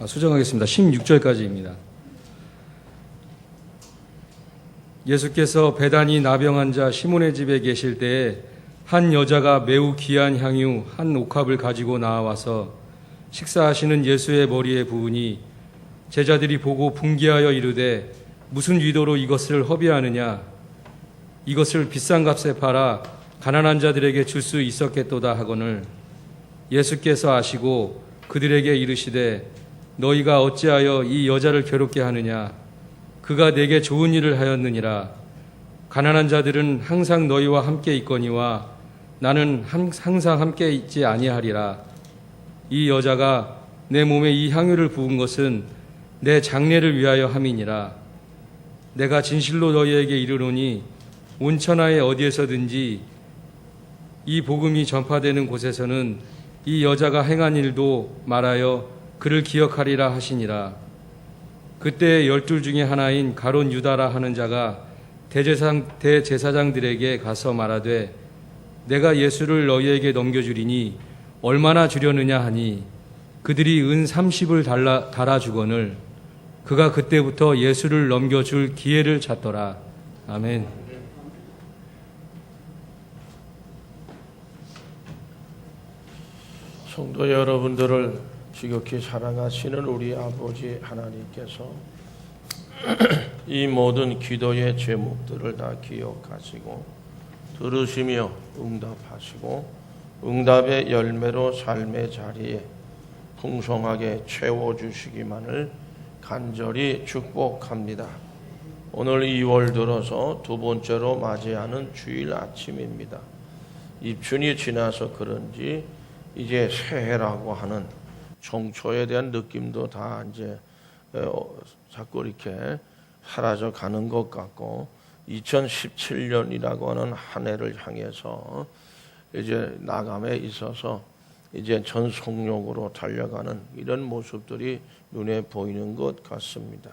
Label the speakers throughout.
Speaker 1: 수정하겠습니다. 16절까지입니다. 예수께서 베다니 나병 환자 시몬의 집에 계실 때에 한 여자가 매우 귀한 향유 한 옥합을 가지고 나와서 식사하시는 예수의 머리에 부으니 제자들이 보고 분개하여 이르되 무슨 의도로 이것을 허비하느냐, 이것을 비싼 값에 팔아 가난한 자들에게 줄 수 있었겠도다 하거늘 예수께서 아시고 그들에게 이르시되 너희가 어찌하여 이 여자를 괴롭게 하느냐, 그가 내게 좋은 일을 하였느니라. 가난한 자들은 항상 너희와 함께 있거니와 나는 항상 함께 있지 아니하리라. 이 여자가 내 몸에 이 향유를 부은 것은 내 장례를 위하여 함이니라. 내가 진실로 너희에게 이르노니 온 천하에 어디에서든지 이 복음이 전파되는 곳에서는 이 여자가 행한 일도 말하여 그를 기억하리라 하시니라. 그때 12 중에 하나인 가룟 유다라 하는 자가 대제사장들에게 가서 말하되 내가 예수를 너희에게 넘겨주리니 얼마나 주려느냐 하니 그들이 은 30을 달아주거늘 그가 그때부터 예수를 넘겨줄 기회를 찾더라. 아멘.
Speaker 2: 성도 여러분들을 지극히 사랑하시는 우리 아버지 하나님께서 이 모든 기도의 제목들을 다 기억하시고 들으시며 응답하시고 응답의 열매로 삶의 자리에 풍성하게 채워주시기만을 간절히 축복합니다. 오늘 2월 들어서 두 번째로 맞이하는 주일 아침입니다. 입춘이 지나서 그런지 이제 새해라고 하는 정초에 대한 느낌도 다 이제 자꾸 이렇게 사라져 가는 것 같고 2017년이라고 하는 한 해를 향해서 이제 나감에 있어서 이제 전속력으로 달려가는 이런 모습들이 눈에 보이는 것 같습니다.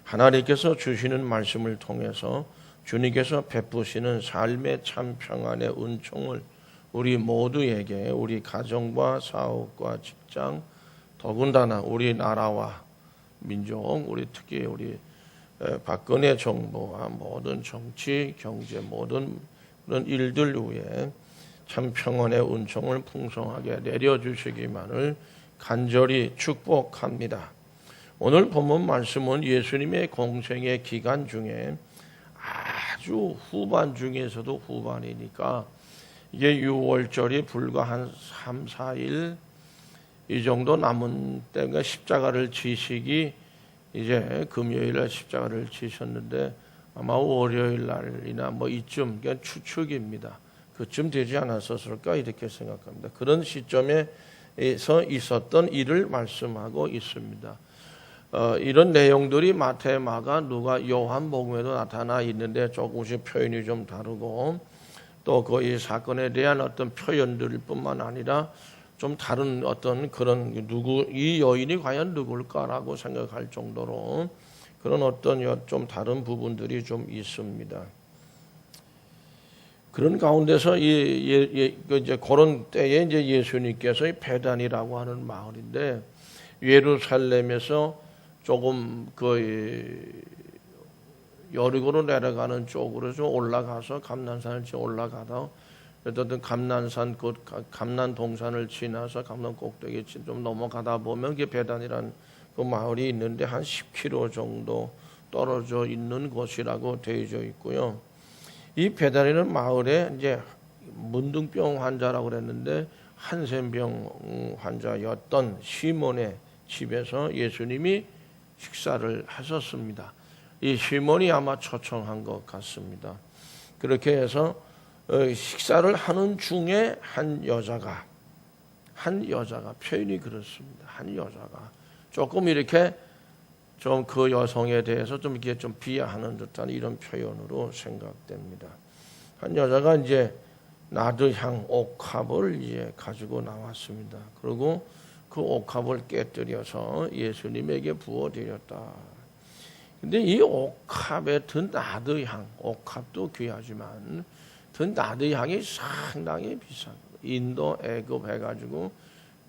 Speaker 2: 하나님께서 주시는 말씀을 통해서 주님께서 베푸시는 삶의 참 평안의 은총을 우리 모두에게 우리 가정과 사업과 직장 더군다나 우리 나라와 민족 우리 특히 우리 박근혜 정부와 모든 정치 경제 모든 그런 일들 위에 참 평안의 은총을 풍성하게 내려주시기만을 간절히 축복합니다. 오늘 본문 말씀은 예수님의 공생의 기간 중에 아주 후반 중에서도 후반이니까 이게 6월절이 불과 한 3, 4일 이 정도 남은 때가 십자가를 지시기 이제 금요일에 십자가를 지셨는데 아마 월요일 날이나 뭐 이쯤 그냥 추측입니다. 그쯤 되지 않았었을까 이렇게 생각합니다. 그런 시점에서 있었던 일을 말씀하고 있습니다. 이런 내용들이 마태, 마가, 누가, 요한복음에도 나타나 있는데 조금씩 표현이 좀 다르고 또 그 이 사건에 대한 어떤 표현들 뿐만 아니라 좀 다른 어떤 그런 이 여인이 과연 누굴까라고 생각할 정도로 그런 어떤 좀 다른 부분들이 좀 있습니다. 그런 가운데서 이제 그런 때에 이제 예수님께서 베단이라고 하는 마을인데 예루살렘에서 조금 그 여리고로 내려가는 쪽으로 좀 올라가서 감난산을 올라가다 어떤 감난산 그 감난 동산을 지나서 감난 꼭대기 좀 넘어가다 보면 그 베단이라는 그 마을이 있는데 한 10km 정도 떨어져 있는 곳이라고 되어져 있고요. 이 베단이라는 마을에 이제 문둥병 환자라고 그랬는데 한센병 환자였던 시몬의 집에서 예수님이 식사를 하셨습니다. 이 시몬이 아마 초청한 것 같습니다. 그렇게 해서 식사를 하는 중에 한 여자가 표현이 그렇습니다. 한 여자가 조금 이렇게 좀 그 여성에 대해서 좀 이렇게 좀 비하하는 듯한 이런 표현으로 생각됩니다. 한 여자가 이제 나드향 옥합을 이제 가지고 나왔습니다. 그리고 그 옥합을 깨뜨려서 예수님에게 부어드렸다. 근데 이 옥합에 든 나드향, 옥합도 귀하지만 든 나드향이 상당히 비싼 거예요. 인도 애굽 해가지고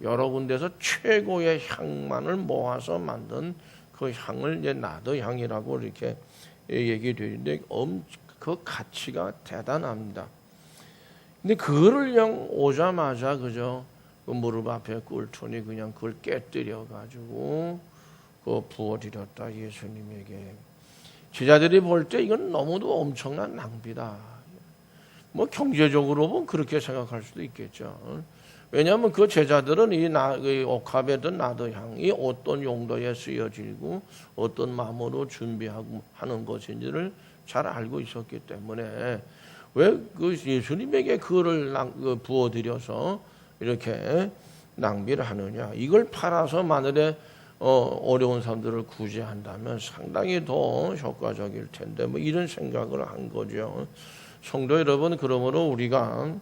Speaker 2: 여러 군데서 최고의 향만을 모아서 만든 그 향을 이제 나더향이라고 이렇게 얘기되는데 그 가치가 대단합니다. 근데 그거를 그냥 오자마자 그저 그 무릎 앞에 꿇더니 그냥 그걸 깨뜨려 가지고 그 부어드렸다 예수님에게. 제자들이 볼 때 이건 너무도 엄청난 낭비다. 뭐 경제적으로 보면 그렇게 생각할 수도 있겠죠. 왜냐하면 그 제자들은 이 옥합에 든 나더향이 어떤 용도에 쓰여지고 어떤 마음으로 준비하고 하는 것인지를 잘 알고 있었기 때문에 왜 그 예수님에게 그거를 부어드려서 이렇게 낭비를 하느냐. 이걸 팔아서 만일에 어려운 사람들을 구제한다면 상당히 더 효과적일 텐데 뭐 이런 생각을 한 거죠. 성도 여러분, 그러므로 우리가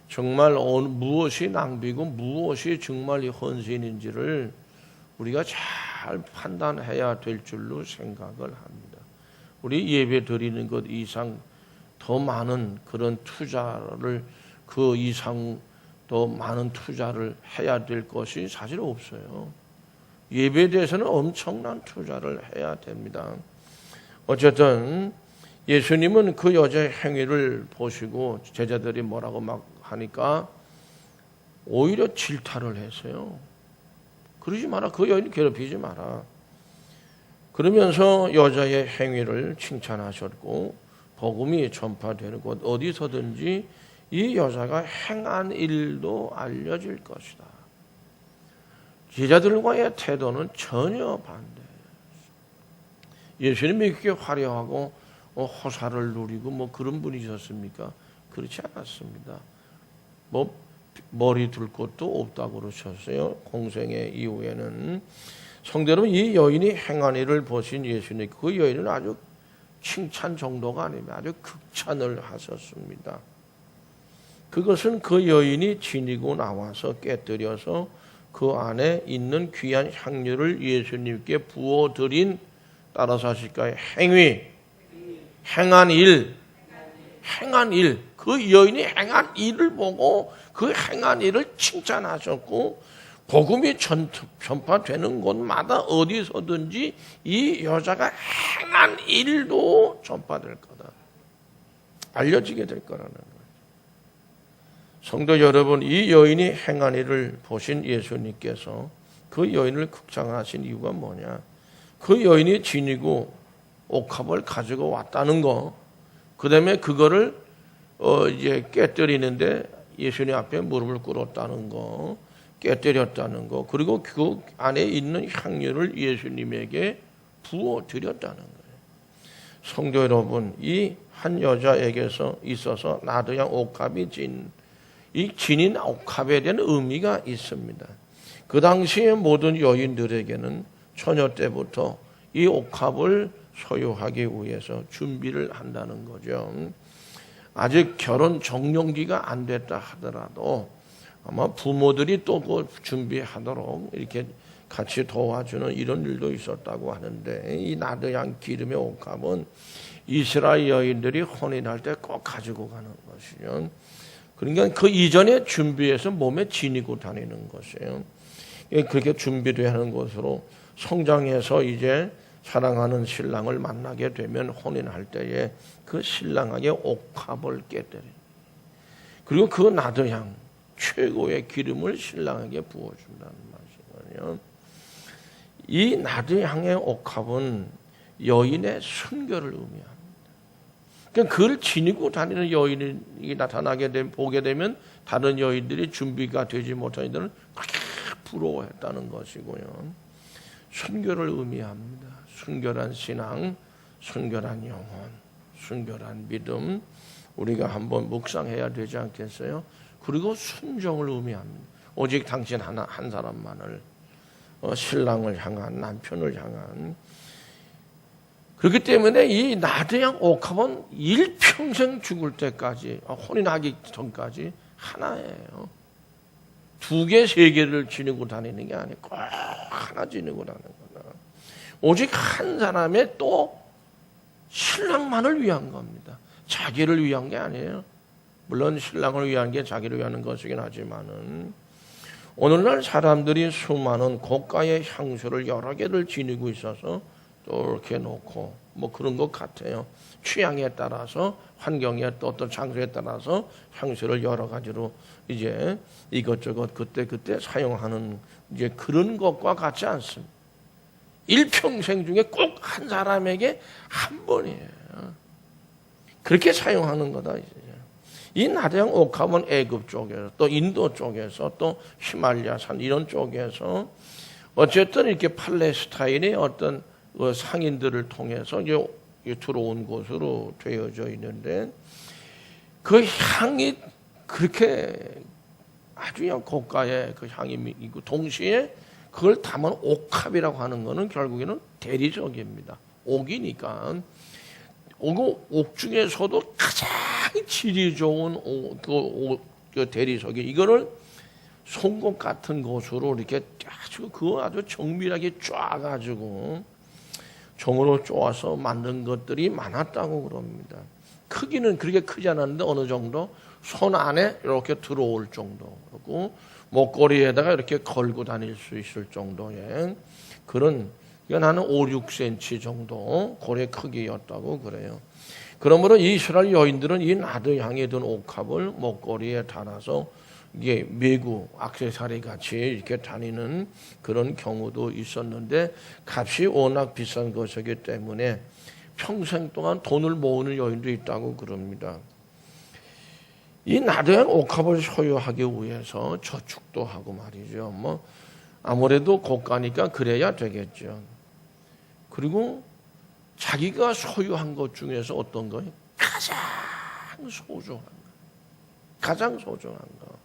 Speaker 2: 정말 무엇이 낭비고 무엇이 정말 이 헌신인지를 우리가 잘 판단해야 될 줄로 생각을 합니다. 우리 예배 드리는 것 이상 더 많은 그런 투자를 그 이상 더 많은 투자를 해야 될 것이 사실 없어요. 예배에 대해서는 엄청난 투자를 해야 됩니다. 어쨌든 예수님은 그 여자의 행위를 보시고 제자들이 뭐라고 막 하니까 오히려 질타를 했어요. 그러지 마라. 그 여인을 괴롭히지 마라. 그러면서 여자의 행위를 칭찬하셨고 복음이 전파되는 곳 어디서든지 이 여자가 행한 일도 알려질 것이다. 제자들과의 태도는 전혀 반대. 예수님이 그렇게 화려하고 호사를 누리고 뭐 그런 분이셨습니까? 그렇지 않았습니다. 뭐 머리 둘 곳도 없다고 그러셨어요. 공생애 이후에는. 성도 여러분, 이 여인이 행한 일을 보신 예수님, 그 여인은 아주 칭찬 정도가 아니라 아주 극찬을 하셨습니다. 그것은 그 여인이 지니고 나와서 깨뜨려서 그 안에 있는 귀한 향유를 예수님께 부어드린, 따라서 하실까요? 행한 일, 그 여인이 행한 일을 보고 그 행한 일을 칭찬하셨고 복음이 전파되는 곳마다 어디서든지 이 여자가 행한 일도 전파될 거다. 알려지게 될 거라는 거예요. 성도 여러분, 이 여인이 행한 일을 보신 예수님께서 그 여인을 극찬하신 이유가 뭐냐? 그 여인이 지니고 옥합을 가지고 왔다는 거, 그 다음에 그거를 이제 깨뜨리는데 예수님 앞에 무릎을 꿇었다는 거, 깨뜨렸다는 거, 그리고 그 안에 있는 향유를 예수님에게 부어드렸다는 거예요. 성도 여러분, 이 한 여자에게서 있어서 나더향 옥합이 이 진인 옥합에 대한 의미가 있습니다. 그 당시에 모든 여인들에게는 처녀 때부터 이 옥합을 소유하기 위해서 준비를 한다는 거죠. 아직 결혼 적령기가 안 됐다 하더라도 아마 부모들이 또 그 준비하도록 이렇게 같이 도와주는 이런 일도 있었다고 하는데, 이 나더향 기름의 옥합은 이스라엘 여인들이 혼인할 때 꼭 가지고 가는 것이죠. 그러니까 그 이전에 준비해서 몸에 지니고 다니는 것이에요. 그렇게 준비되어 하는 것으로 성장해서 이제 사랑하는 신랑을 만나게 되면 혼인할 때에 그 신랑에게 옥합을 깨뜨려요. 그리고 그 나더향 최고의 기름을 신랑에게 부어준다는 말이거든요. 이 나더향의 옥합은 여인의 순결을 의미합니다. 그러니까 그걸 지니고 다니는 여인이 나타나게 되면, 보게 되면 다른 여인들이 준비가 되지 못한 이들은 그렇게 부러워했다는 것이고요. 순결을 의미합니다. 순결한 신앙, 순결한 영혼, 순결한 믿음, 우리가 한번 묵상해야 되지 않겠어요? 그리고 순종을 의미합니다. 오직 당신 한 사람만을, 신랑을 향한, 남편을 향한. 그렇기 때문에 이 나더향 옥합은 일평생 죽을 때까지, 혼인하기 전까지 하나예요. 2개, 3개를 지니고 다니는 게 아니고 꼭 하나 지니고 다니는 거다. 오직 한 사람의 또 신랑만을 위한 겁니다. 자기를 위한 게 아니에요. 물론 신랑을 위한 게 자기를 위한 것이긴 하지만은 오늘날 사람들이 수많은 고가의 향수를 여러 개를 지니고 있어서 또 이렇게 놓고 뭐 그런 것 같아요. 취향에 따라서 환경에 또 어떤 장소에 따라서 향수를 여러 가지로 이제 이것저것 그때 사용하는 이제 그런 것과 같지 않습니다. 일평생 중에 꼭 한 사람에게 한 번이에요. 그렇게 사용하는 거다. 이 나대양 옥합은 애굽 쪽에서 또 인도 쪽에서 또 히말라야산 이런 쪽에서 어쨌든 이렇게 팔레스타인의 어떤 상인들을 통해서 들어온 곳으로 되어져 있는데 그 향이 그렇게 아주 그냥 고가의 그 향이 있고 동시에 그걸 담은 옥합이라고 하는 거는 결국에는 대리석입니다. 옥이니까 옥 중에서도 가장 질이 좋은 그 대리석이 이거를 송곳 같은 곳으로 이렇게 아주 정밀하게 쪼아가지고 종으로 쪼아서 만든 것들이 많았다고 그럽니다. 크기는 그렇게 크지 않았는데 어느 정도 손 안에 이렇게 들어올 정도 그리고 목걸이에다가 이렇게 걸고 다닐 수 있을 정도의 그런 이건 한 5, 6cm 정도 고래 크기였다고 그래요. 그러므로 이스라엘 여인들은 이 나드향에 든 옥합을 목걸이에 달아서 이게 매구 액세서리 같이 이렇게 다니는 그런 경우도 있었는데 값이 워낙 비싼 것이기 때문에 평생 동안 돈을 모으는 여인도 있다고 그럽니다. 이 나드향 옥합을 소유하기 위해서 저축도 하고 말이죠. 뭐 아무래도 고가니까 그래야 되겠죠. 그리고 자기가 소유한 것 중에서 어떤 거예요? 가장 소중한 거. 가장 소중한 거.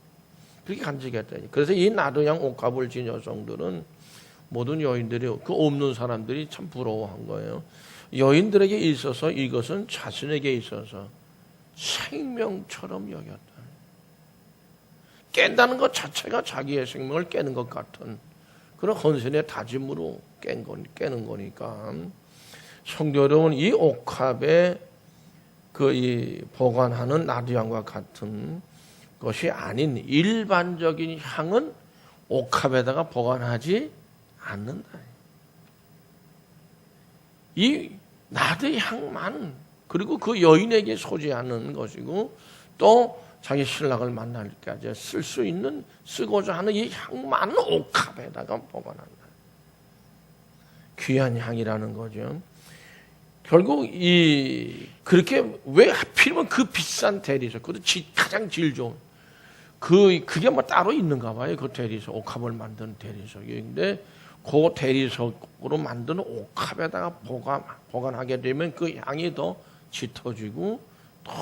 Speaker 2: 그렇게 간직했다니. 그래서 이 나드향 옥합을 진 여성들은 모든 여인들이 그 없는 사람들이 참 부러워한 거예요. 여인들에게 있어서 이것은 자신에게 있어서 생명처럼 여겼다. 깬다는 것 자체가 자기의 생명을 깨는 것 같은 그런 헌신의 다짐으로 깨는 거니까 성도 여러분 이 옥합에 이 보관하는 나드향과 같은 것이 아닌 일반적인 향은 옥합에다가 보관하지 않는다. 이 나드향만 그리고 그 여인에게 소지하는 것이고 또 자기 신랑을 만날 때까지 쓸 수 있는 쓰고자 하는 이 향만은 옥합에다가 보관한다. 귀한 향이라는 거죠. 결국 그렇게 왜 하필이면 그 비싼 대리석, 그것도 가장 질 좋은 그게 뭐 따로 있는가 봐요. 그 대리석, 옥합을 만든 대리석이. 근데 그 대리석으로 만든 옥합에다가 보관하게 되면 그 향이 더 짙어지고 더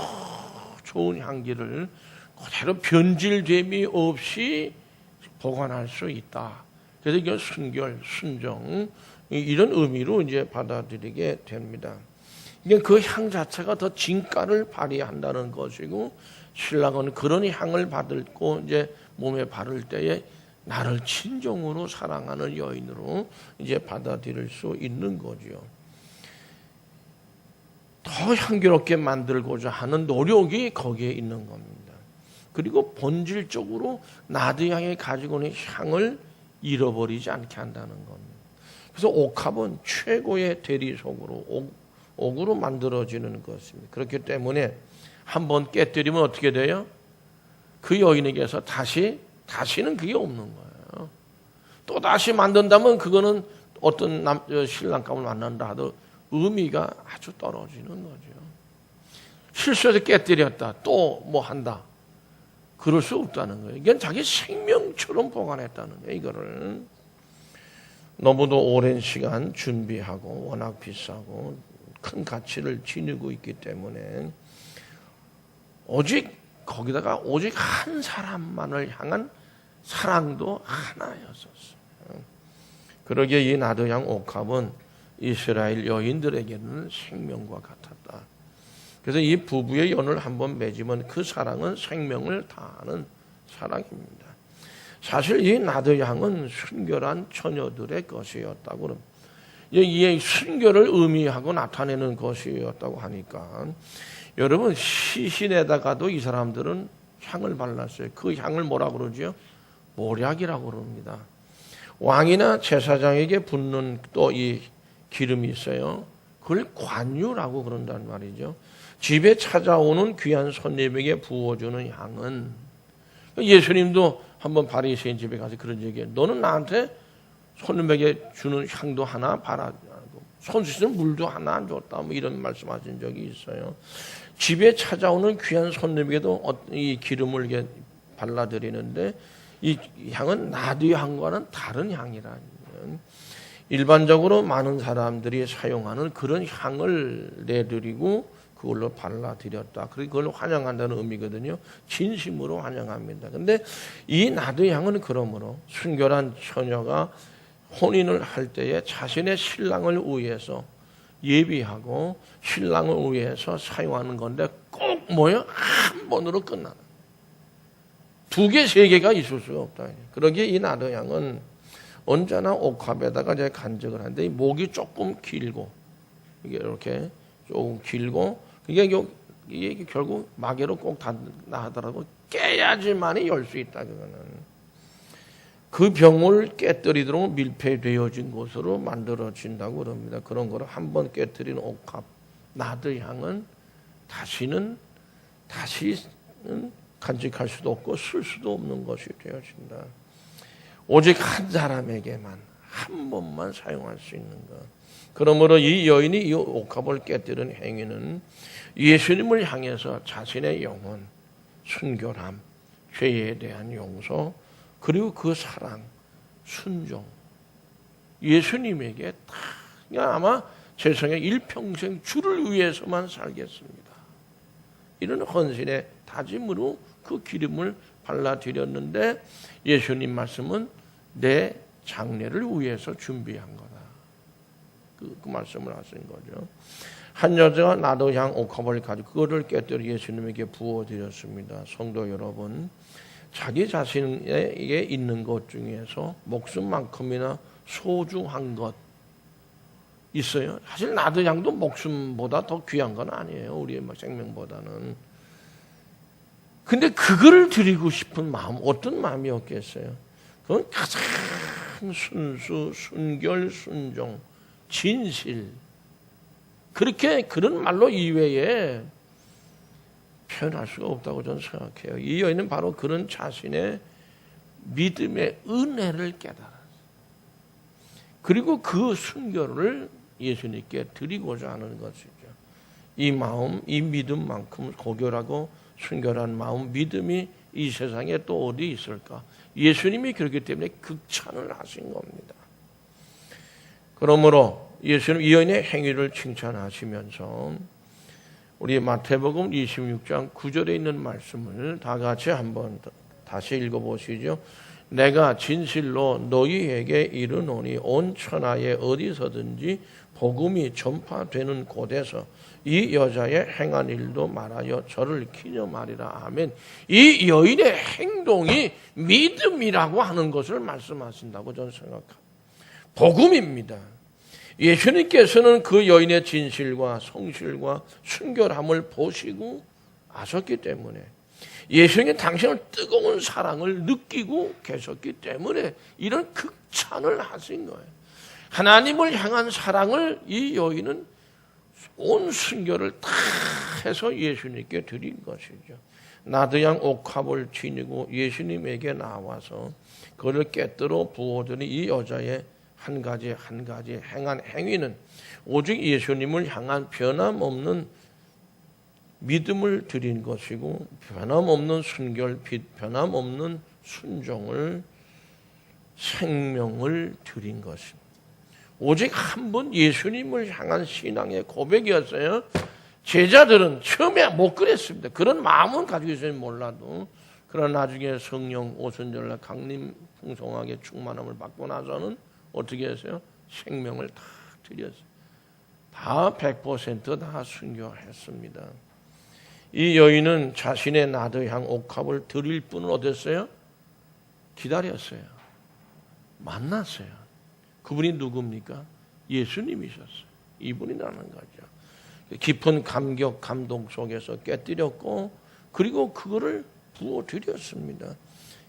Speaker 2: 좋은 향기를 그대로 변질됨이 없이 보관할 수 있다. 그래서 이게 순결, 순정 이런 의미로 이제 받아들이게 됩니다. 이게 그 향 자체가 더 진가를 발휘한다는 것이고 신랑은 그런 향을 받고 이제 몸에 바를 때에 나를 진정으로 사랑하는 여인으로 이제 받아들일 수 있는 거죠. 더 향기롭게 만들고자 하는 노력이 거기에 있는 겁니다. 그리고 본질적으로 나드향이 가지고 있는 향을 잃어버리지 않게 한다는 겁니다. 그래서 옥합은 최고의 대리석으로 옥으로 만들어지는 것입니다. 그렇기 때문에 한번 깨뜨리면 어떻게 돼요? 그 여인에게서 다시는 그게 없는 거예요. 또 다시 만든다면 그거는 어떤 신랑감을 만난다 하도 의미가 아주 떨어지는 거죠. 실수해서 깨뜨렸다. 또 뭐 한다. 그럴 수 없다는 거예요. 이건 자기 생명처럼 보관했다는 거예요. 이거를. 너무도 오랜 시간 준비하고 워낙 비싸고 큰 가치를 지니고 있기 때문에 거기다가 오직 한 사람만을 향한 사랑도 하나였었어요. 그러기에 이 나드향 옥합은 이스라엘 여인들에게는 생명과 같았다. 그래서 이 부부의 연을 한번 맺으면 그 사랑은 생명을 다하는 사랑입니다. 사실 이 나드향은 순결한 처녀들의 것이었다고 합니다. 이 순결을 의미하고 나타내는 것이었다고 하니까 여러분 시신에다가도 이 사람들은 향을 발랐어요. 그 향을 뭐라 그러죠? 모략이라고 그럽니다. 왕이나 제사장에게 붓는 또 이 기름이 있어요. 그걸 관유라고 그런단 말이죠. 집에 찾아오는 귀한 손님에게 부어주는 향은, 예수님도 한번 바리새인 집에 가서 그런 얘기해요. 너는 나한테 손님에게 주는 향도 하나 바라고 손 씻는 물도 하나 안 줬다, 뭐 이런 말씀하신 적이 있어요. 집에 찾아오는 귀한 손님에게도 이 기름을 이렇게 발라드리는데 이 향은 나드의 향과는 다른 향이라는, 일반적으로 많은 사람들이 사용하는 그런 향을 내드리고 그걸로 발라드렸다. 그걸 환영한다는 의미거든요. 진심으로 환영합니다. 근데 이 나드의 향은 그러므로 순결한 처녀가 혼인을 할 때에 자신의 신랑을 위해서 예비하고 신랑을 위해서 사용하는 건데 꼭 뭐요? 한 번으로 끝나는. 2개, 3개가 있을 수가 없다. 그러기에 이 나드 향은 언제나 옥합에다가 이제 간직을 하는데 목이 조금 길고 이게 이렇게 조금 길고 이게 결국 마개로 꼭 닫나 하더라도 깨야지만이 열 수 있다. 그거는 그 병을 깨뜨리도록 밀폐되어진 곳으로 만들어진다고 그럽니다. 그런 거를 한번 깨뜨린 옥합 나드 향은 다시는 간직할 수도 없고 쓸 수도 없는 것이 되어진다. 오직 한 사람에게만 한 번만 사용할 수 있는 것. 그러므로 이 여인이 이 옥합을 깨뜨린 행위는 예수님을 향해서 자신의 영혼, 순결함, 죄에 대한 용서, 그리고 그 사랑, 순종, 예수님에게 다 그냥 아마 세상에 일평생 주를 위해서만 살겠습니다. 이런 헌신의 다짐으로 그 기름을 발라드렸는데 예수님 말씀은 내 장례를 위해서 준비한 거다. 그 말씀을 하신 거죠. 한 여자가 나드향 옥합을 가지고 그거를 깨뜨려 예수님에게 부어드렸습니다. 성도 여러분, 자기 자신에게 있는 것 중에서 목숨만큼이나 소중한 것 있어요. 사실 나드향도 목숨보다 더 귀한 건 아니에요. 우리의 생명보다는. 근데 그거를 드리고 싶은 마음, 어떤 마음이었겠어요? 그건 가장 순수, 순결, 순종, 진실. 그런 말로 이외에 표현할 수가 없다고 저는 생각해요. 이 여인은 바로 그런 자신의 믿음의 은혜를 깨달았어요. 그리고 그 순결을 예수님께 드리고자 하는 것이죠. 이 마음, 이 믿음만큼 고결하고 순결한 마음, 믿음이 이 세상에 또 어디 있을까? 예수님이 그렇기 때문에 극찬을 하신 겁니다. 그러므로 예수님 이 여인의 행위를 칭찬하시면서 우리 마태복음 26장 9절에 있는 말씀을 다 같이 한번 다시 읽어보시죠. 내가 진실로 너희에게 이르노니 온 천하에 어디서든지 복음이 전파되는 곳에서 이 여자의 행한 일도 말하여 저를 기념하리라. 아멘. 이 여인의 행동이 믿음이라고 하는 것을 말씀하신다고 저는 생각합니다. 복음입니다. 예수님께서는 그 여인의 진실과 성실과 순결함을 보시고 아셨기 때문에 예수님이 당신의 뜨거운 사랑을 느끼고 계셨기 때문에 이런 극찬을 하신 거예요. 하나님을 향한 사랑을 이 여인은 온 순결을 다 해서 예수님께 드린 것이죠. 나드향 옥합을 지니고 예수님에게 나와서 그를 깨뜨려 부어드린 이 여자의 한 가지 행한 행위는 오직 예수님을 향한 변함없는 믿음을 드린 것이고 변함없는 순결, 변함없는 순종을 생명을 드린 것입니다. 오직 한 번 예수님을 향한 신앙의 고백이었어요. 제자들은 처음에 못 그랬습니다. 그런 마음은 가지고 있으면 몰라도 그러나 나중에 성령 오순절날 강림 풍성하게 충만함을 받고 나서는 어떻게 했어요? 생명을 다 드렸어요. 다 100% 다 순교했습니다. 이 여인은 자신의 나드향 옥합을 드릴 분을 어땠어요? 기다렸어요. 만났어요. 그분이 누굽니까? 예수님이셨어요. 이분이라는 거죠. 깊은 감격, 감동 속에서 깨뜨렸고 그리고 그거를 부어드렸습니다.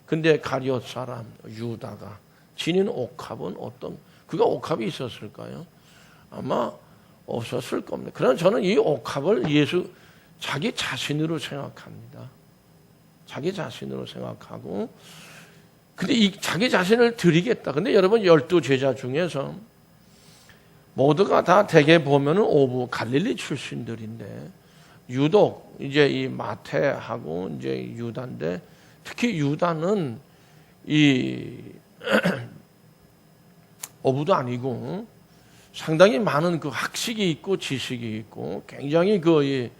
Speaker 2: 근데 가룟 사람 유다가 지닌 옥합은 그가 옥합이 있었을까요? 아마 없었을 겁니다. 그러나 저는 이 옥합을 예수 자기 자신으로 생각합니다. 자기 자신으로 생각하고, 근데 이 자기 자신을 드리겠다. 근데 여러분 12제자 중에서 모두가 다 대개 보면은 오부 갈릴리 출신들인데, 유독 이제 이 마태하고 이제 유다인데, 특히 유다는 이 어부도 아니고 상당히 많은 그 학식이 있고 지식이 있고 굉장히 그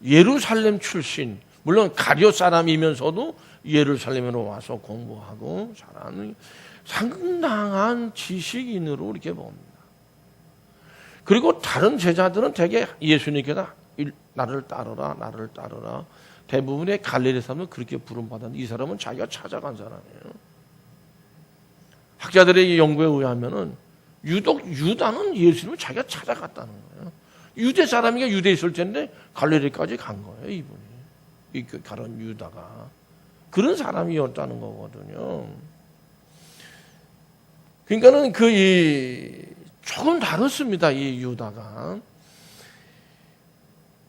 Speaker 2: 예루살렘 출신, 물론 가룟 사람이면서도 예루살렘으로 와서 공부하고 잘하는 상당한 지식인으로 이렇게 봅니다. 그리고 다른 제자들은 되게 예수님께다 나를 따르라, 나를 따르라. 대부분의 갈릴리 사람은 그렇게 부름받았는데 이 사람은 자기가 찾아간 사람이에요. 학자들의 연구에 의하면은 유독 유다는 예수님을 자기가 찾아갔다는 거예요. 유대 사람이니까 유대에 있을 텐데 갈릴리까지 간 거예요, 이분이. 이 가룟 유다가. 그런 사람이었다는 거거든요. 그러니까는 조금 다릅니다, 이 유다가.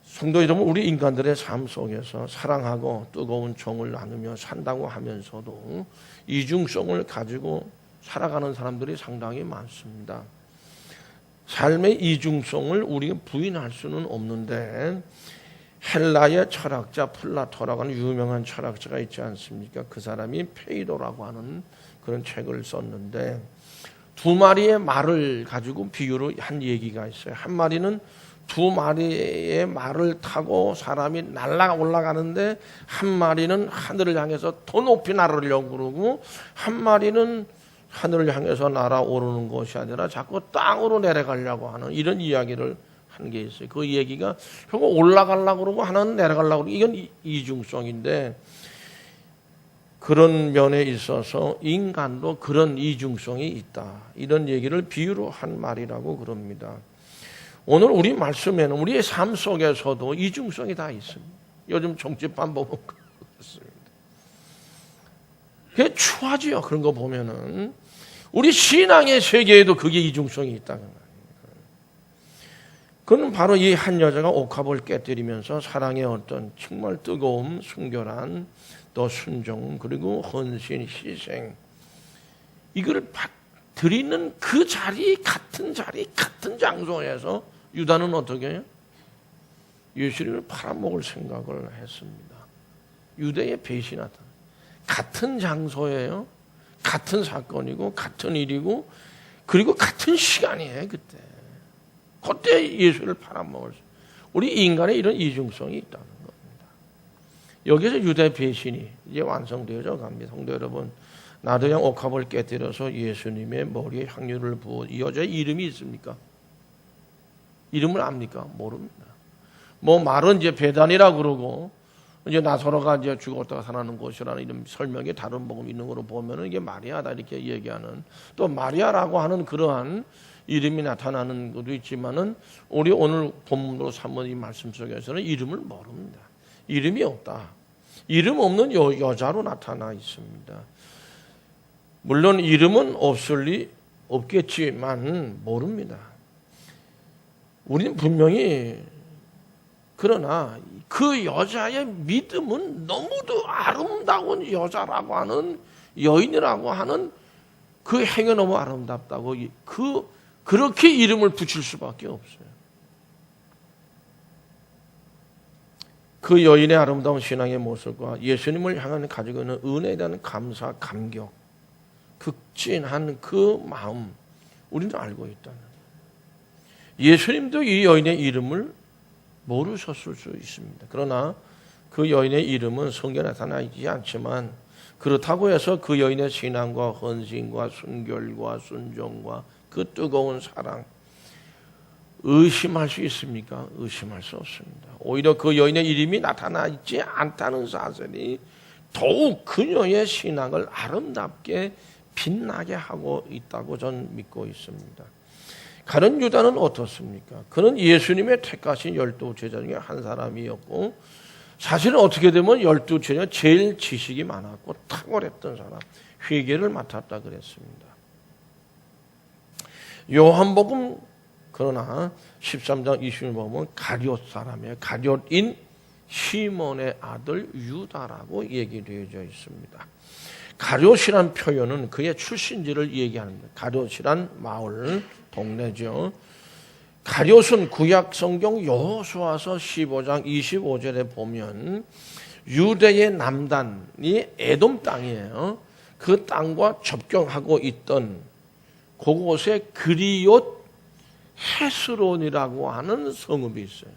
Speaker 2: 성도 여러분, 우리 인간들의 삶 속에서 사랑하고 뜨거운 정을 나누며 산다고 하면서도 이중성을 가지고 살아가는 사람들이 상당히 많습니다. 삶의 이중성을 우리가 부인할 수는 없는데, 헬라의 철학자 플라토라고 하는 유명한 철학자가 있지 않습니까? 그 사람이 페이도라고 하는 그런 책을 썼는데, 두 마리의 말을 가지고 비유로 한 얘기가 있어요. 한 마리는 두 마리의 말을 타고 사람이 날아 올라가는데, 한 마리는 하늘을 향해서 더 높이 날으려고 그러고, 한 마리는 하늘을 향해서 날아오르는 것이 아니라 자꾸 땅으로 내려가려고 하는 이런 이야기를 한 게 있어요. 그 얘기가 결국 올라가려고 그러고 하나는 내려가려고 그러고, 이건 이중성인데, 그런 면에 있어서 인간도 그런 이중성이 있다. 이런 얘기를 비유로 한 말이라고 그럽니다. 오늘 우리 말씀에는 우리의 삶 속에서도 이중성이 다 있습니다. 요즘 정치판 보면 그렇습니다. 그게 추하지요. 그런 거 보면은. 우리 신앙의 세계에도 그게 이중성이 있다는 거예요. 그건 바로 이 한 여자가 옥합을 깨뜨리면서 사랑의 어떤 정말 뜨거움, 순결한 또 순종, 그리고 헌신, 희생, 이걸 드리는 그 자리, 같은 장소에서 유다는 어떻게 해요? 예수님을 팔아먹을 생각을 했습니다. 유대의 배신하다. 같은 장소예요. 같은 사건이고 같은 일이고 그리고 같은 시간이에요. 그때 예수를 팔아먹을 수. 우리 인간의 이런 이중성이 있다는 겁니다. 여기서 유대 배신이 이제 완성되어져 갑니다. 성도 여러분, 나도양 옥합을 깨뜨려서 예수님의 머리에 향유를 부어. 이 여자의 이름이 있습니까? 이름을 압니까? 모릅니다. 뭐 말은 이제 베단이라 그러고, 이제 나사로가 이제 죽었다가 살아나는 곳이라는 이런 설명이 다른 복음 있는 거로 보면은 이게 마리아다 이렇게 얘기하는, 또 마리아라고 하는 그러한 이름이 나타나는 것도 있지만은 우리 오늘 본문으로 삼은 이 말씀 속에서는 이름을 모릅니다. 이름이 없다. 이름 없는 여자로 나타나 있습니다. 물론 이름은 없을 리 없겠지만 모릅니다. 우리는 분명히, 그러나 그 여자의 믿음은 너무도 아름다운 여자라고 하는, 여인이라고 하는 그 행위 너무 아름답다고 그렇게 이름을 붙일 수밖에 없어요. 그 여인의 아름다운 신앙의 모습과 예수님을 향하는 가지고 있는 은혜에 대한 감사, 감격, 극진한 그 마음, 우리는 알고 있다는. 예수님도 이 여인의 이름을 모르셨을 수 있습니다. 그러나 그 여인의 이름은 성경에 나타나 있지 않지만, 그렇다고 해서 그 여인의 신앙과 헌신과 순결과 순종과 그 뜨거운 사랑 의심할 수 있습니까? 의심할 수 없습니다. 오히려 그 여인의 이름이 나타나 있지 않다는 사실이 더욱 그녀의 신앙을 아름답게 빛나게 하고 있다고 저는 믿고 있습니다. 가룟 유다는 어떻습니까? 그는 예수님의 택하신 12 제자 중에 한 사람이었고, 사실은 어떻게 되면 12제자 제일 지식이 많았고 탁월했던 사람, 회계를 맡았다 그랬습니다. 요한복음 그러나 13장 20절 보면 가룟 사람이에요. 가룟인 시몬의 아들 유다라고 얘기되어져 있습니다. 가룟이란 표현은 그의 출신지를 얘기합니다. 가룟이란 마을, 동네죠. 가룟은 구약 성경 여호수아서 15장 25절에 보면 유대의 남단이 에돔 땅이에요. 그 땅과 접경하고 있던 그곳에 그리옷 헤스론이라고 하는 성읍이 있어요.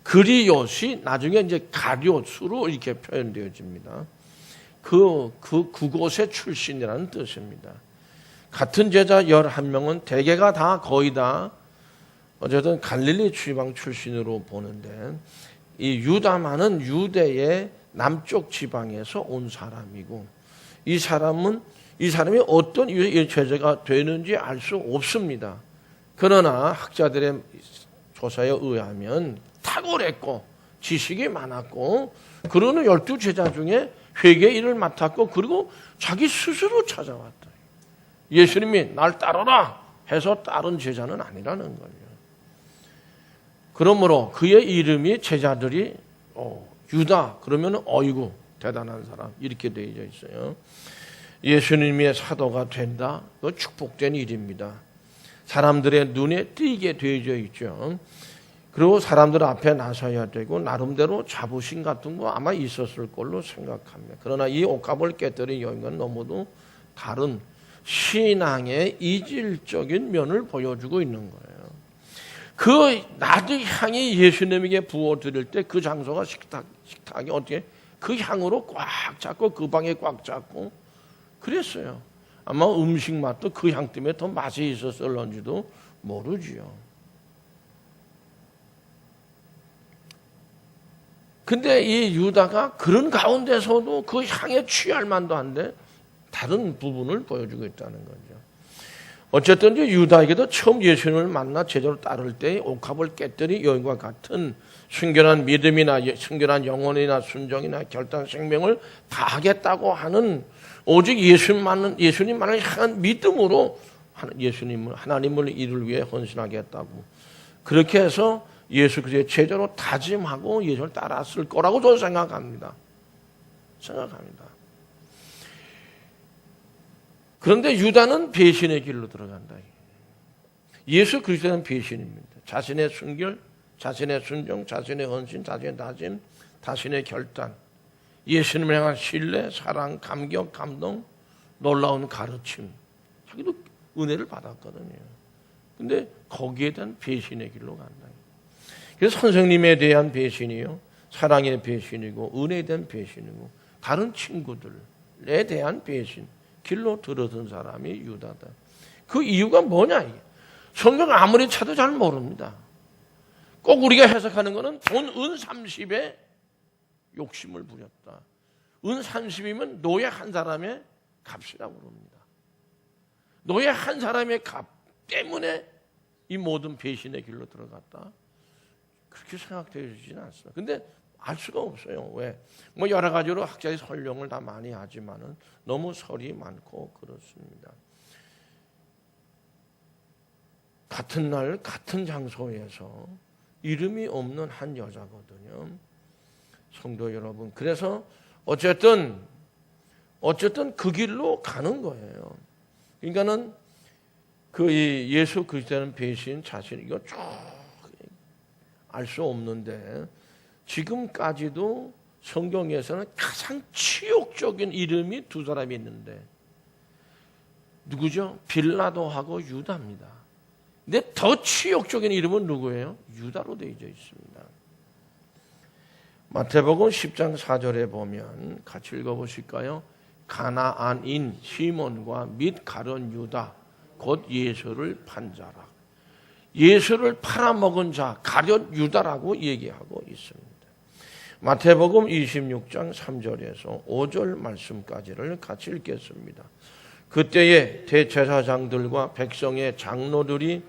Speaker 2: 그리옷이 나중에 이제 가룟으로 이렇게 표현되어집니다. 그곳의 출신이라는 뜻입니다. 같은 제자 11명은 대개가 다 거의 다 어쨌든 갈릴리 지방 출신으로 보는데 이 유다만은 유대의 남쪽 지방에서 온 사람이고 이 사람이 어떤 이유의 제자가 되는지 알 수 없습니다. 그러나 학자들의 조사에 의하면 탁월했고 지식이 많았고 그러는 12제자 중에 회개 일을 맡았고 그리고 자기 스스로 찾아왔다. 예수님이 날 따르라 해서 따른 제자는 아니라는 거예요. 그러므로 그의 이름이 제자들이 유다 그러면 어이구 대단한 사람 이렇게 되어져 있어요. 예수님의 사도가 된다. 그건 축복된 일입니다. 사람들의 눈에 띄게 되어져 있죠. 그리고 사람들 앞에 나서야 되고 나름대로 자부심 같은 거 아마 있었을 걸로 생각합니다. 그러나 이 옥합을 깨뜨린 여인과는 너무도 다른 신앙의 이질적인 면을 보여주고 있는 거예요. 그 나드 향이 예수님에게 부어드릴 때 그 장소가 식탁이 어떻게 그 향으로 꽉 잡고 그 방에 꽉 잡고 그랬어요. 아마 음식 맛도 그 향 때문에 더 맛이 있었을런지도 모르지요. 근데 이 유다가 그런 가운데서도 그 향에 취할 만도 한데 다른 부분을 보여주고 있다는 거죠. 어쨌든 유다에게도 처음 예수님을 만나 제자로 따를 때 옥합을 깨뜨린 여인과 같은 순결한 믿음이나 순결한 영혼이나 순종이나 결단 생명을 다하겠다고 하는 오직 예수님만을 향한 믿음으로 하나님을 이를 위해 헌신하겠다고 그렇게 해서 예수 그리스도의 제자로 다짐하고 예수를 따랐을 거라고 저는 생각합니다. 그런데 유다는 배신의 길로 들어간다. 예수 그리스도는 배신입니다. 자신의 순결, 자신의 순종, 자신의 헌신, 자신의 다짐, 자신의 결단, 예수님을 향한 신뢰, 사랑, 감격, 감동, 놀라운 가르침. 자기도 은혜를 받았거든요. 근데 거기에 대한 배신의 길로 간다. 그래서 선생님에 대한 배신이요, 사랑의 배신이고 은혜에 대한 배신이고 다른 친구들에 대한 배신 길로 들어선 사람이 유다다. 그 이유가 뭐냐? 이게 성경 아무리 찾아도 잘 모릅니다. 꼭 우리가 해석하는 것은 돈 은 30에 욕심을 부렸다. 은 30이면 노예 한 사람의 값이라고 그럽니다. 노예 한 사람의 값 때문에 이 모든 배신의 길로 들어갔다. 그렇게 생각되어지지는 않습니다. 근데 알 수가 없어요. 왜? 뭐 여러 가지로 학자의 설명을 다 많이 하지만은 너무 설이 많고 그렇습니다. 같은 날 같은 장소에서 이름이 없는 한 여자거든요. 성도 여러분. 그래서 어쨌든 그 길로 가는 거예요. 그러니까는 그 예수 그리스도는 배신 자신 이거 쭉 알 수 없는데 지금까지도 성경에서는 가장 치욕적인 이름이 두 사람이 있는데 누구죠? 빌라도하고 유다입니다. 근데 더 치욕적인 이름은 누구예요? 유다로 되어져 있습니다. 마태복음 10장 4절에 보면 같이 읽어보실까요? 가나안인 시몬과 및 가룟 유다 곧 예수를 판 자라. 예수를 팔아먹은 자 가룟 유다라고 얘기하고 있습니다. 마태복음 26장 3절에서 5절 말씀까지를 같이 읽겠습니다. 그때에 대제사장들과 백성의 장로들이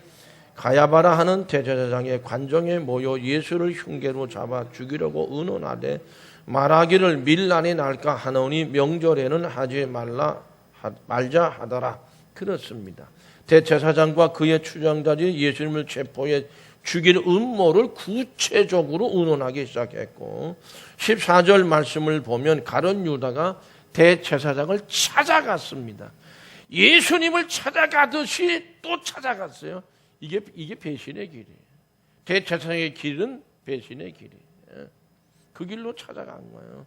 Speaker 2: 가야바라 하는 대제사장의 관정에 모여 예수를 흉계로 잡아 죽이려고 의논하되 말하기를 밀란이 날까 하노니 명절에는 하지 말자 하더라. 그렇습니다. 대제사장과 그의 추장자들이 예수님을 체포해 죽일 음모를 구체적으로 의논하기 시작했고 14절 말씀을 보면 가룟 유다가 대제사장을 찾아갔습니다. 예수님을 찾아가듯이 또 찾아갔어요. 이게 배신의 길이에요. 대제사장의 길은 배신의 길이에요. 그 길로 찾아간 거예요.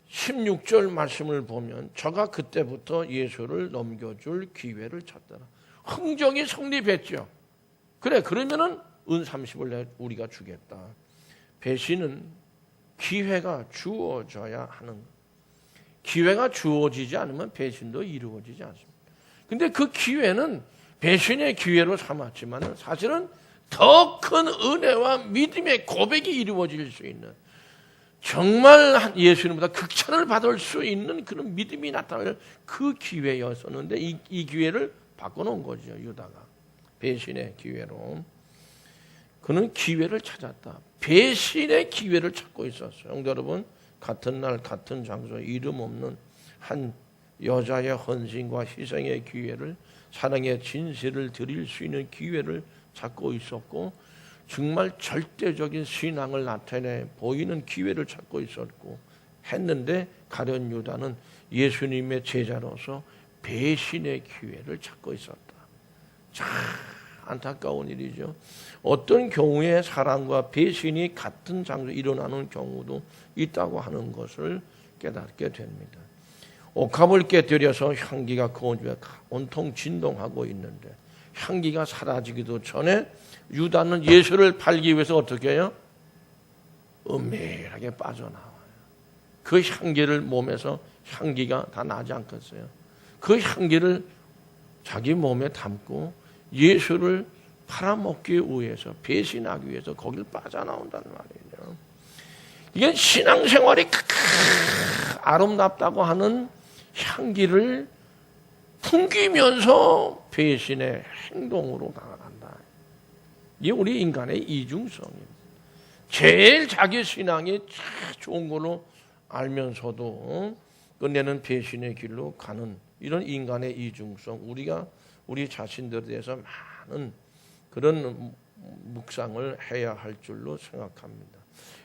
Speaker 2: 16절 말씀을 보면 저가 그때부터 예수를 넘겨줄 기회를 찾더라. 흥정이 성립했죠. 그래, 그러면은 은 30을 우리가 주겠다. 배신은 기회가 주어져야 하는 것. 기회가 주어지지 않으면 배신도 이루어지지 않습니다. 근데 그 기회는 배신의 기회로 삼았지만 사실은 더 큰 은혜와 믿음의 고백이 이루어질 수 있는, 정말 예수님보다 극찬을 받을 수 있는 그런 믿음이 나타날 그 기회였었는데 이 기회를 바꿔놓은 거죠. 유다가 배신의 기회로. 그는 기회를 찾았다. 배신의 기회를 찾고 있었어요. 성도 여러분, 같은 날 같은 장소 이름 없는 한 여자의 헌신과 희생의 기회를, 사랑의 진실을 드릴 수 있는 기회를 찾고 있었고, 정말 절대적인 신앙을 나타내 보이는 기회를 찾고 있었고 했는데 가룟 유다는 예수님의 제자로서 배신의 기회를 찾고 있었다. 참 안타까운 일이죠. 어떤 경우에 사랑과 배신이 같은 장소에 일어나는 경우도 있다고 하는 것을 깨닫게 됩니다. 옥합을 깨뜨려서 향기가 그 집에 온통 진동하고 있는데 향기가 사라지기도 전에 유다는 예수를 팔기 위해서 어떻게 해요? 은밀하게 빠져나와요. 그 향기를 몸에서 향기가 다 나지 않겠어요? 그 향기를 자기 몸에 담고 예수를 팔아먹기 위해서, 배신하기 위해서 거길 빠져나온다는 말이에요. 이게 신앙생활이 아름답다고 하는 향기를 풍기면서 배신의 행동으로 나아간다. 이게 우리 인간의 이중성입니다. 제일 자기 신앙이 좋은 걸로 알면서도 끝내는 배신의 길로 가는 이런 인간의 이중성, 우리가 우리 자신들에 대해서 많은 그런 묵상을 해야 할 줄로 생각합니다.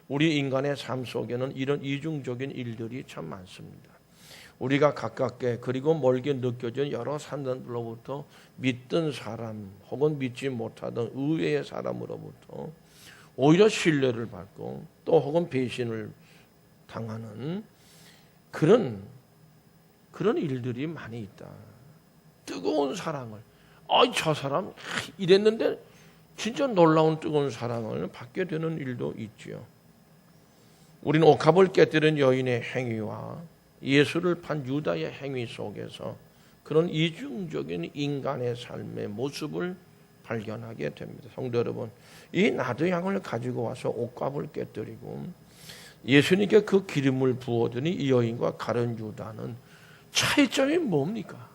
Speaker 2: 우리 인간의 삶 속에는 이런 이중적인 일들이 참 많습니다. 우리가 가깝게 그리고 멀게 느껴진 여러 사람들로부터 믿던 사람 혹은 믿지 못하던 의외의 사람으로부터 오히려 신뢰를 받고 또 혹은 배신을 당하는 그런 일들이 많이 있다. 뜨거운 사랑을, 저 사람 이랬는데 진짜 놀라운 뜨거운 사랑을 받게 되는 일도 있지요. 우리는 옥합을 깨뜨린 여인의 행위와 예수를 판 유다의 행위 속에서 그런 이중적인 인간의 삶의 모습을 발견하게 됩니다. 성도 여러분, 이 나드향을 가지고 와서 옥합을 깨뜨리고 예수님께 그 기름을 부어더니 이 여인과 가룟 유다는 차이점이 뭡니까?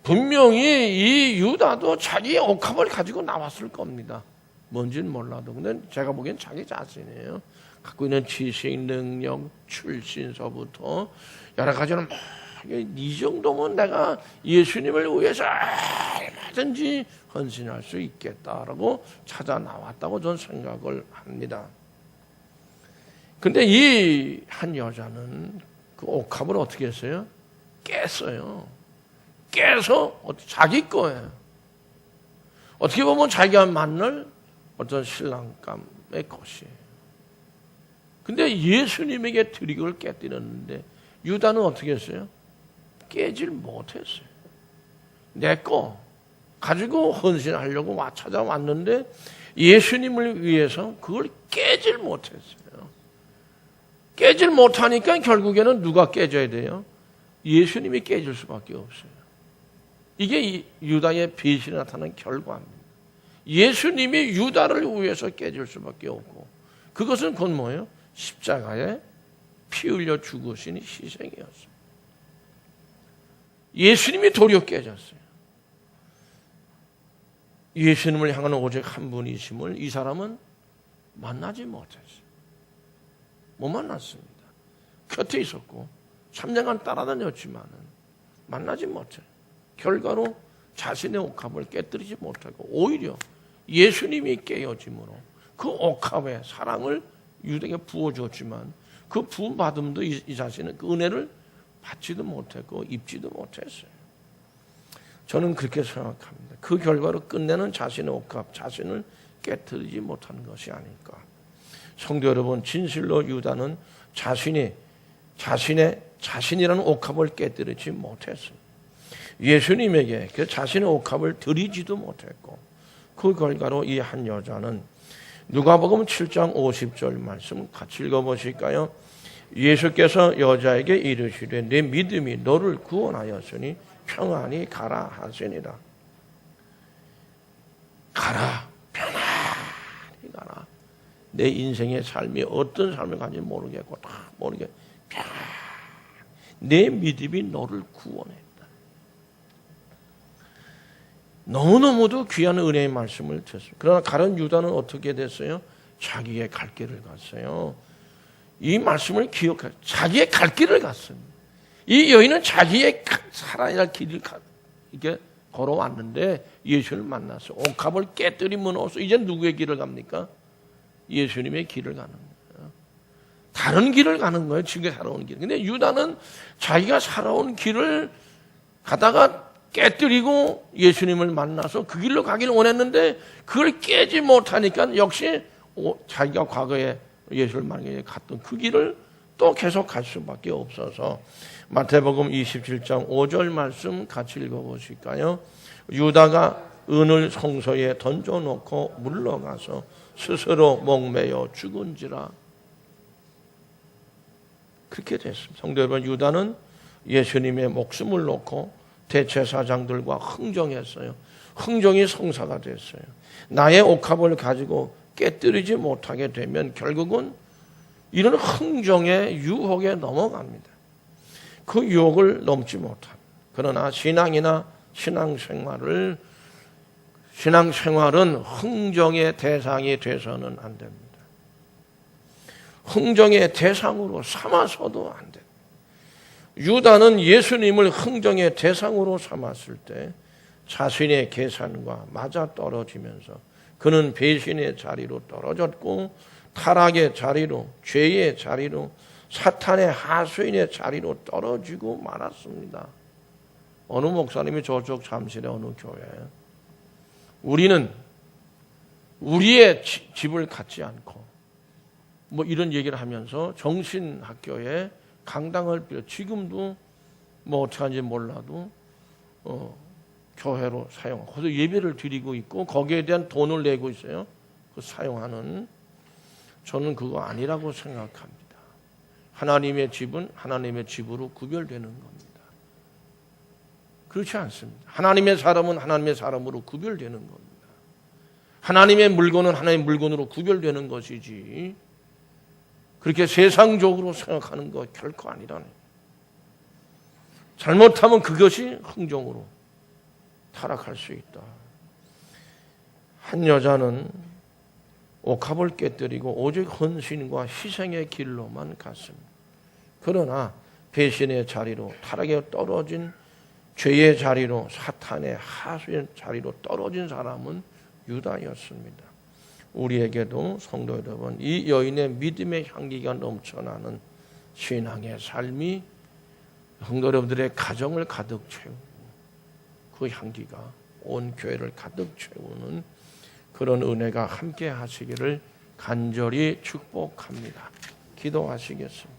Speaker 2: 분명히 이 유다도 자기의 옥합을 가지고 나왔을 겁니다. 뭔지는 몰라도. 근데 제가 보기엔 자기 자신이에요. 갖고 있는 지식, 능력, 출신서부터 여러 가지는 이 정도면 내가 예수님을 위해서 얼마든지 헌신할 수 있겠다라고 찾아 나왔다고 저는 생각을 합니다. 근데 이 한 여자는 그 옥합을 어떻게 했어요? 깼어요. 깨서 자기 거예요. 어떻게 보면 자기가 만날 어떤 신랑감의 것이에요. 근데 예수님에게 드리고를 깨뜨렸는데 유다는 어떻게 했어요? 깨질 못했어요. 내 거 가지고 헌신하려고 찾아왔는데 예수님을 위해서 그걸 깨질 못했어요. 깨질 못하니까 결국에는 누가 깨져야 돼요? 예수님이 깨질 수밖에 없어요. 이게 유다의 배신이 나타난 결과입니다. 예수님이 유다를 위해서 깨질 수밖에 없고 그것은 곧 뭐예요? 십자가에 피 흘려 죽으신 희생이었어요. 예수님이 도리어 깨졌어요. 예수님을 향하는 오직 한 분이심을 이 사람은 만나지 못했어요. 못 만났습니다. 곁에 있었고 3년간 따라다녔지만 만나지 못해요. 결과로 자신의 옥합을 깨뜨리지 못하고 오히려 예수님이 깨어짐으로 그 옥합의 사랑을 유대에게 부어주었지만 그 부음받음도 이 자신은 그 은혜를 받지도 못했고 입지도 못했어요. 저는 그렇게 생각합니다. 그 결과로 끝내는 자신의 옥합, 자신을 깨뜨리지 못하는 것이 아닐까. 성도 여러분, 진실로 유다는 자신이라는 옥합을 깨뜨리지 못했습니다. 예수님에게 그 자신의 옥합을 드리지도 못했고 그 결과로 이 한 여자는 누가복음 7장 50절 말씀 같이 읽어보실까요? 예수께서 여자에게 이르시되 내 믿음이 너를 구원하였으니 평안히 가라 하시니라. 가라, 편안히 가라. 내 인생의 삶이 어떤 삶을 가는지 모르겠고 다 모르게 편안히. 내 믿음이 너를 구원했다. 너무너무도 귀한 은혜의 말씀을 듣습니다. 그러나 가룟 유다는 어떻게 됐어요? 자기의 갈 길을 갔어요. 이 말씀을 기억하세요. 자기의 갈 길을 갔습니다. 이 여인은 자기의 살아야 할 길을 이렇게 걸어왔는데 예수를 만났어요. 옥합을 깨뜨림으로써 이제 누구의 길을 갑니까? 예수님의 길을 가는 거예요. 다른 길을 가는 거예요. 지금 살아온 길. 근데 유다는 자기가 살아온 길을 가다가 깨뜨리고 예수님을 만나서 그 길로 가기를 원했는데 그걸 깨지 못하니까 역시 자기가 과거에 예수를 만나게 갔던 그 길을 또 계속 갈 수밖에 없어서 마태복음 27장 5절 말씀 같이 읽어보실까요? 유다가 은을 성소에 던져놓고 물러가서 스스로 목매어 죽은지라. 그렇게 됐습니다. 성도 여러분, 유다는 예수님의 목숨을 놓고 대제사장들과 흥정했어요. 흥정이 성사가 됐어요. 나의 옥합을 가지고 깨뜨리지 못하게 되면 결국은 이런 흥정의 유혹에 넘어갑니다. 그 유혹을 넘지 못합니다. 그러나 신앙이나 신앙생활은 흥정의 대상이 돼서는 안 됩니다. 흥정의 대상으로 삼아서도 안 됩니다. 유다는 예수님을 흥정의 대상으로 삼았을 때 자신의 계산과 맞아 떨어지면서 그는 배신의 자리로 떨어졌고 타락의 자리로, 죄의 자리로, 사탄의 하수인의 자리로 떨어지고 말았습니다. 어느 목사님이 저쪽 잠실의 어느 교회에 우리는 우리의 집을 갖지 않고 뭐 이런 얘기를 하면서 정신학교에 강당을 빌려 지금도 뭐 어떻게 하는지 몰라도 교회로 사용하고 거기서 예배를 드리고 있고 거기에 대한 돈을 내고 있어요. 그 사용하는. 저는 그거 아니라고 생각합니다. 하나님의 집은 하나님의 집으로 구별되는 겁니다. 그렇지 않습니다. 하나님의 사람은 하나님의 사람으로 구별되는 겁니다. 하나님의 물건은 하나님의 물건으로 구별되는 것이지 그렇게 세상적으로 생각하는 것 결코 아니라네. 잘못하면 그것이 흥정으로 타락할 수 있다. 한 여자는 옥합을 깨뜨리고 오직 헌신과 희생의 길로만 갔습니다. 그러나 배신의 자리로 타락에 떨어진 죄의 자리로 사탄의 하수의 자리로 떨어진 사람은 유다였습니다. 우리에게도 성도 여러분, 이 여인의 믿음의 향기가 넘쳐나는 신앙의 삶이 성도 여러분들의 가정을 가득 채우고 그 향기가 온 교회를 가득 채우는 그런 은혜가 함께 하시기를 간절히 축복합니다. 기도하시겠습니다.